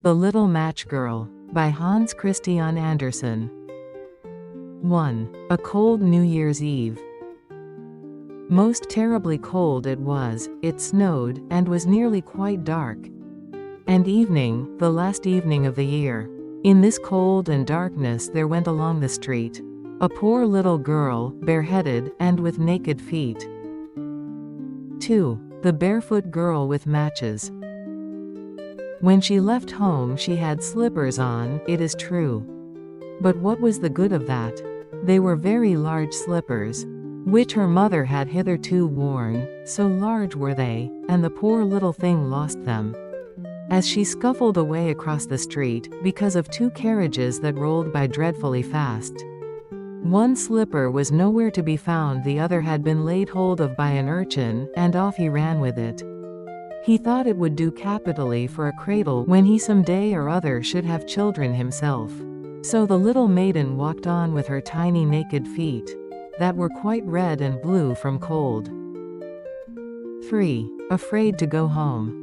The Little Match Girl by Hans Christian Andersen. 1. A cold New Year's Eve. Most terribly cold it was, it snowed, and was nearly quite dark. And evening, the last evening of the year. In this cold and darkness there went along the street a poor little girl, bareheaded, and with naked feet. 2. The Barefoot Girl with Matches. When she left home she had slippers on, it is true. But what was the good of that? They were very large slippers, which her mother had hitherto worn, so large were they, and the poor little thing lost them. As she scuffled away across the street, because of two carriages that rolled by dreadfully fast. One slipper was nowhere to be found, the other had been laid hold of by an urchin, and off he ran with it. He thought it would do capitally for a cradle when he some day or other should have children himself. So the little maiden walked on with her tiny naked feet, that were quite red and blue from cold. 3. Afraid to go home.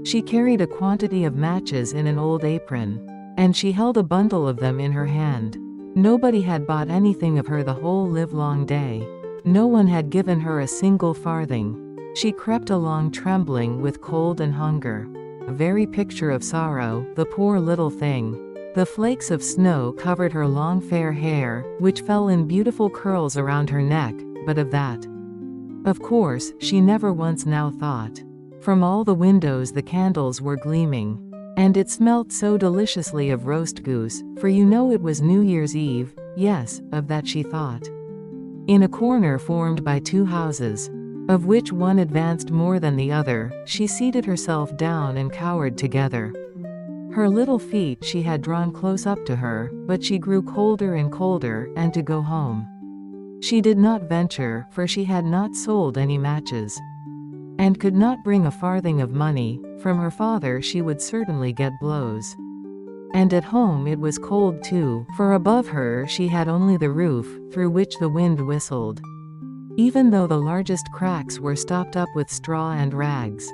She carried a quantity of matches in an old apron, and she held a bundle of them in her hand. Nobody had bought anything of her the whole livelong day. No one had given her a single farthing. She crept along trembling with cold and hunger. A very picture of sorrow, the poor little thing. The flakes of snow covered her long fair hair, which fell in beautiful curls around her neck, but of that, of course, she never once now thought. From all the windows the candles were gleaming, and it smelt so deliciously of roast goose, for you know it was New Year's Eve. Yes, of that she thought. In a corner formed by two houses, of which one advanced more than the other, she seated herself down and cowered together. Her little feet she had drawn close up to her, but she grew colder and colder, and to go home she did not venture, for she had not sold any matches, and could not bring a farthing of money. From her father she would certainly get blows. And at home it was cold too, for above her she had only the roof, through which the wind whistled, even though the largest cracks were stopped up with straw and rags.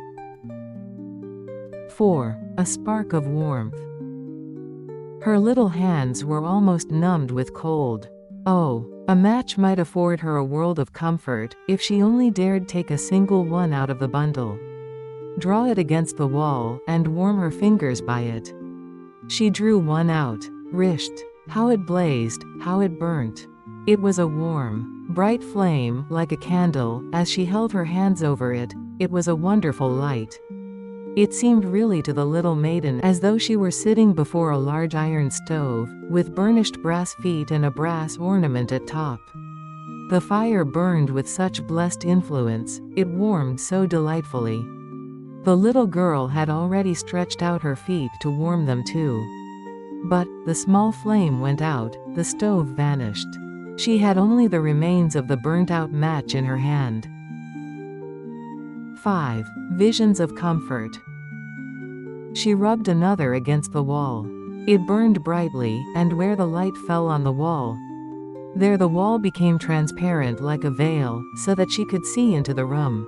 4. A spark of warmth. Her little hands were almost numbed with cold. Oh, a match might afford her a world of comfort, if she only dared take a single one out of the bundle, draw it against the wall, and warm her fingers by it. She drew one out. Risht! How it blazed, how it burnt! It was a warm, bright flame, like a candle. As she held her hands over it, it was a wonderful light. It seemed really to the little maiden as though she were sitting before a large iron stove, with burnished brass feet and a brass ornament at top. The fire burned with such blessed influence, it warmed so delightfully. The little girl had already stretched out her feet to warm them too. But, the small flame went out, the stove vanished. She had only the remains of the burnt-out match in her hand. 5. Visions of comfort. She rubbed another against the wall. It burned brightly, and where the light fell on the wall, there the wall became transparent like a veil, so that she could see into the room.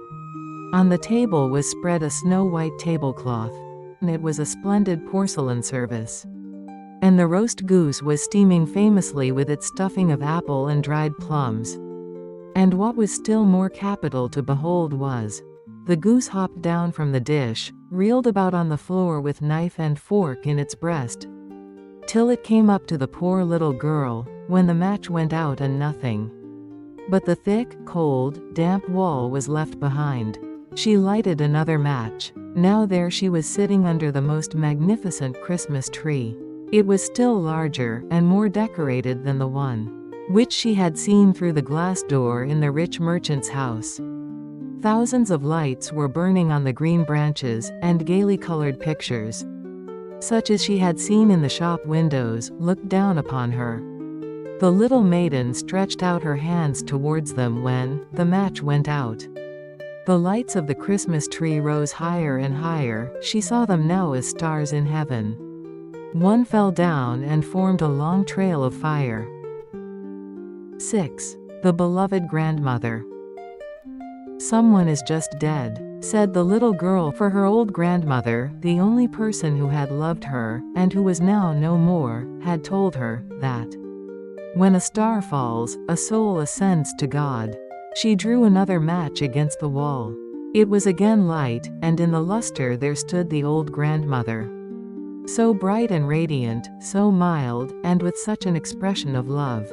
On the table was spread a snow-white tablecloth, and it was a splendid porcelain service. And the roast goose was steaming famously with its stuffing of apple and dried plums. And what was still more capital to behold was, the goose hopped down from the dish, reeled about on the floor with knife and fork in its breast, till it came up to the poor little girl, when the match went out and nothing but the thick, cold, damp wall was left behind. She lighted another match. Now there she was sitting under the most magnificent Christmas tree. It was still larger, and more decorated than the one which she had seen through the glass door in the rich merchant's house. Thousands of lights were burning on the green branches, and gaily colored pictures, such as she had seen in the shop windows, looked down upon her. The little maiden stretched out her hands towards them when the match went out. The lights of the Christmas tree rose higher and higher. She saw them now as stars in heaven. One fell down and formed a long trail of fire. 6. The beloved grandmother. Someone is just dead. said the little girl, for her old grandmother, the only person who had loved her, and who was now no more, had told her that when a star falls, a soul ascends to God. She drew another match against the wall. It was again light, and in the luster there stood the old grandmother. So bright and radiant, so mild, and with such an expression of love.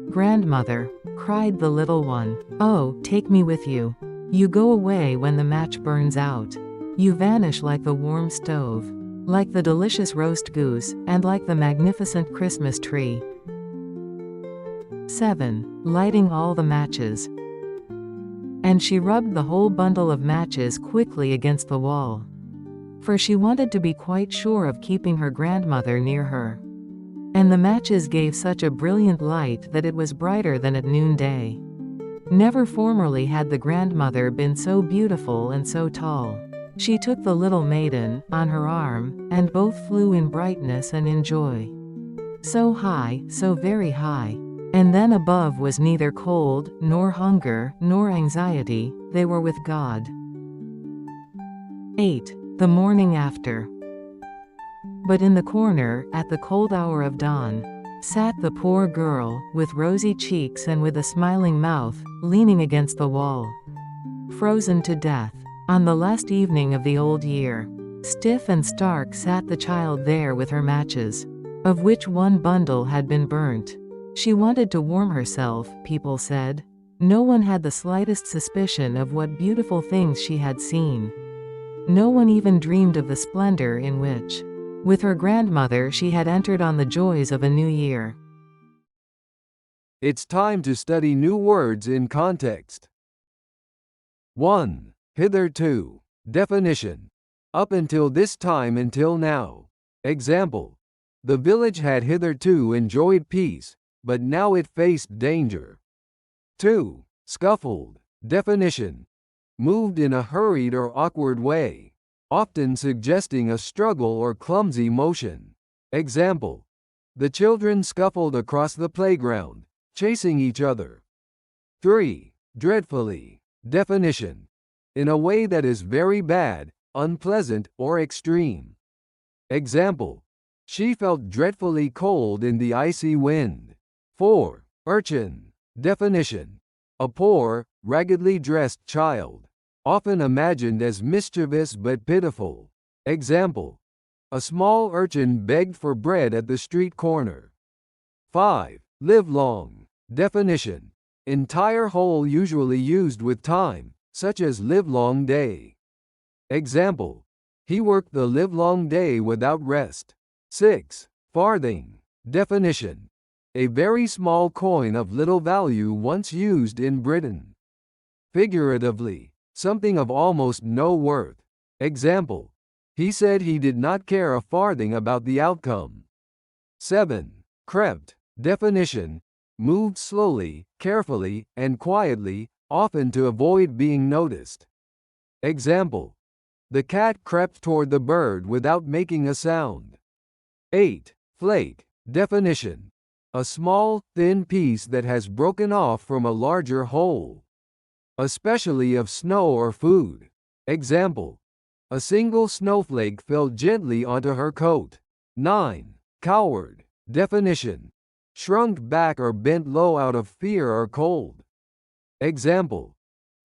"Grandmother," cried the little one, "oh, take me with you. You go away when the match burns out. You vanish like the warm stove, like the delicious roast goose, and like the magnificent Christmas tree." 7. Lighting all the matches. And she rubbed the whole bundle of matches quickly against the wall, for she wanted to be quite sure of keeping her grandmother near her. And the matches gave such a brilliant light that it was brighter than at noonday. Never formerly had the grandmother been so beautiful and so tall. She took the little maiden on her arm, and both flew in brightness and in joy. So high, so very high. And then above was neither cold, nor hunger, nor anxiety, they were with God. 8. The morning after. But in the corner, at the cold hour of dawn, sat the poor girl, with rosy cheeks and with a smiling mouth, leaning against the wall. Frozen to death. On the last evening of the old year. Stiff and stark sat the child there with her matches, of which one bundle had been burnt. She wanted to warm herself, people said. No one had the slightest suspicion of what beautiful things she had seen. No one even dreamed of the splendor in which, with her grandmother, she had entered on the joys of a new year. It's time to study new words in context. 1. Hitherto. Definition. Up until this time, until now. Example. The village had hitherto enjoyed peace, but now it faced danger. 2. Scuffled. Definition. Moved in a hurried or awkward way, often suggesting a struggle or clumsy motion. Example. The children scuffled across the playground, chasing each other. 3. Dreadfully. Definition. In a way that is very bad, unpleasant, or extreme. Example. She felt dreadfully cold in the icy wind. 4. Urchin. Definition. A poor, raggedly dressed child, often imagined as mischievous but pitiful. Example. A small urchin begged for bread at the street corner. 5. Livelong. Definition. Entire whole, usually used with time, such as livelong day. Example. He worked the livelong day without rest. 6. Farthing. Definition. A very small coin of little value once used in Britain. Figuratively, something of almost no worth. Example. He said he did not care a farthing about the outcome. 7. Crept. Definition. Moved slowly, carefully, and quietly, often to avoid being noticed. Example. The cat crept toward the bird without making a sound. 8. Flake. Definition. A small, thin piece that has broken off from a larger whole, especially of snow or food. Example. A single snowflake fell gently onto her coat. 9. Cowered. Definition. Shrunk back or bent low out of fear or cold. Example.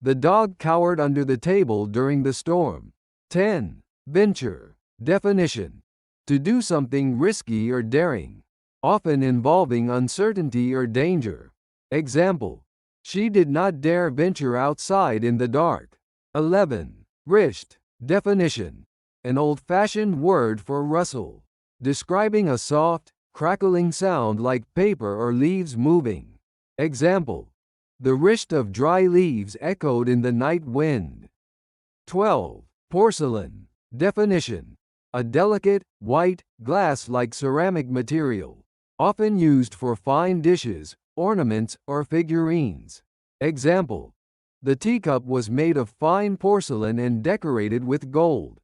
The dog cowered under the table during the storm. 10. Venture. Definition. To do something risky or daring, often involving uncertainty or danger. Example. She did not dare venture outside in the dark. 11. Wrisht. Definition. An old-fashioned word for rustle, describing a soft, crackling sound like paper or leaves moving. Example. The wrisht of dry leaves echoed in the night wind. 12. Porcelain. Definition. A delicate, white, glass-like ceramic material, often used for fine dishes, ornaments, or figurines. Example. The teacup was made of fine porcelain and decorated with gold.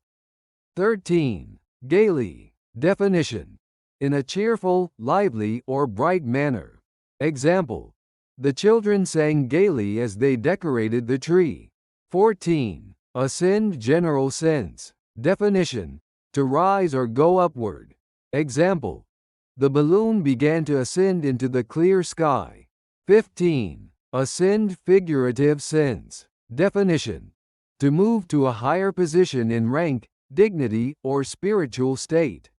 13. Gaily. Definition. In a cheerful, lively, or bright manner. Example. The children sang gaily as they decorated the tree. 14. Ascend general sense. Definition: to rise or go upward. Example: the balloon began to ascend into the clear sky. 15. Ascend figurative sense. Definition: to move to a higher position in rank, dignity, or spiritual state.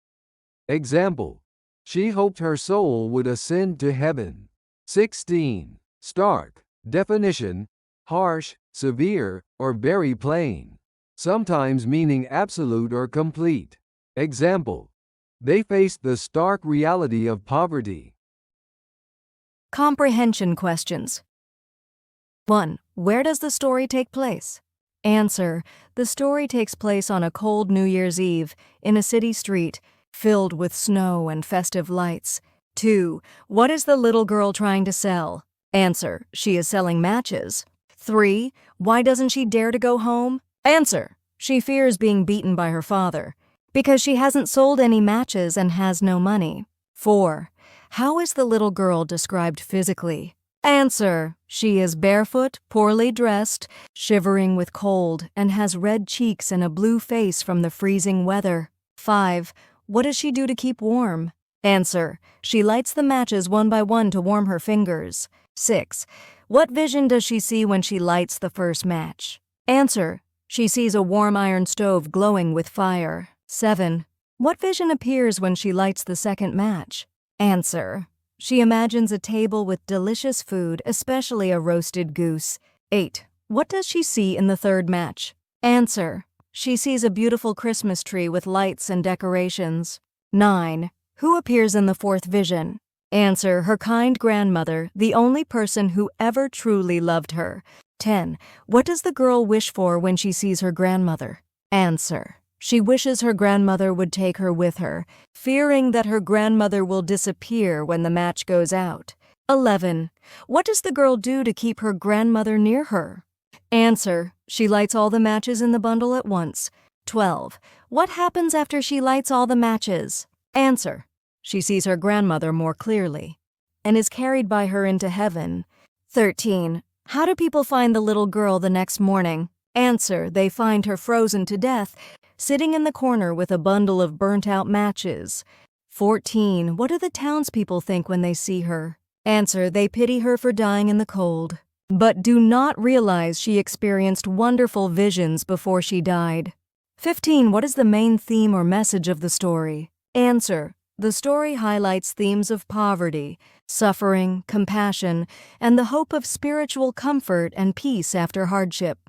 Example: she hoped her soul would ascend to heaven. 16. Stark. Definition: harsh, severe, or very plain, sometimes meaning absolute or complete. Example: they faced the stark reality of poverty. Comprehension questions. 1. Where does the story take place? Answer: the story takes place on a cold New Year's Eve in a city street filled with snow and festive lights. 2. What is the little girl trying to sell? Answer: she is selling matches. 3. Why doesn't she dare to go home? Answer: she fears being beaten by her father because she hasn't sold any matches and has no money. 4. How is the little girl described physically? Answer: she is barefoot, poorly dressed, shivering with cold, and has red cheeks and a blue face from the freezing weather. 5. What does she do to keep warm? Answer: she lights the matches one by one to warm her fingers. 6. What vision does she see when she lights the first match? Answer: she sees a warm iron stove glowing with fire. 7. What vision appears when she lights the second match? Answer: she imagines a table with delicious food, especially a roasted goose. 8. What does she see in the third match? Answer: she sees a beautiful Christmas tree with lights and decorations. 9. Who appears in the fourth vision? Answer: her kind grandmother, the only person who ever truly loved her. 10. What does the girl wish for when she sees her grandmother? Answer: she wishes her grandmother would take her with her, fearing that her grandmother will disappear when the match goes out. 11. What does the girl do to keep her grandmother near her? Answer: she lights all the matches in the bundle at once. 12. What happens after she lights all the matches? Answer: she sees her grandmother more clearly and is carried by her into heaven. 13. How do people find the little girl the next morning? Answer: they find her frozen to death, sitting in the corner with a bundle of burnt-out matches. 14. What do the townspeople think when they see her? Answer: they pity her for dying in the cold, but do not realize she experienced wonderful visions before she died. 15. What is the main theme or message of the story? Answer: the story highlights themes of poverty, suffering, compassion, and the hope of spiritual comfort and peace after hardship.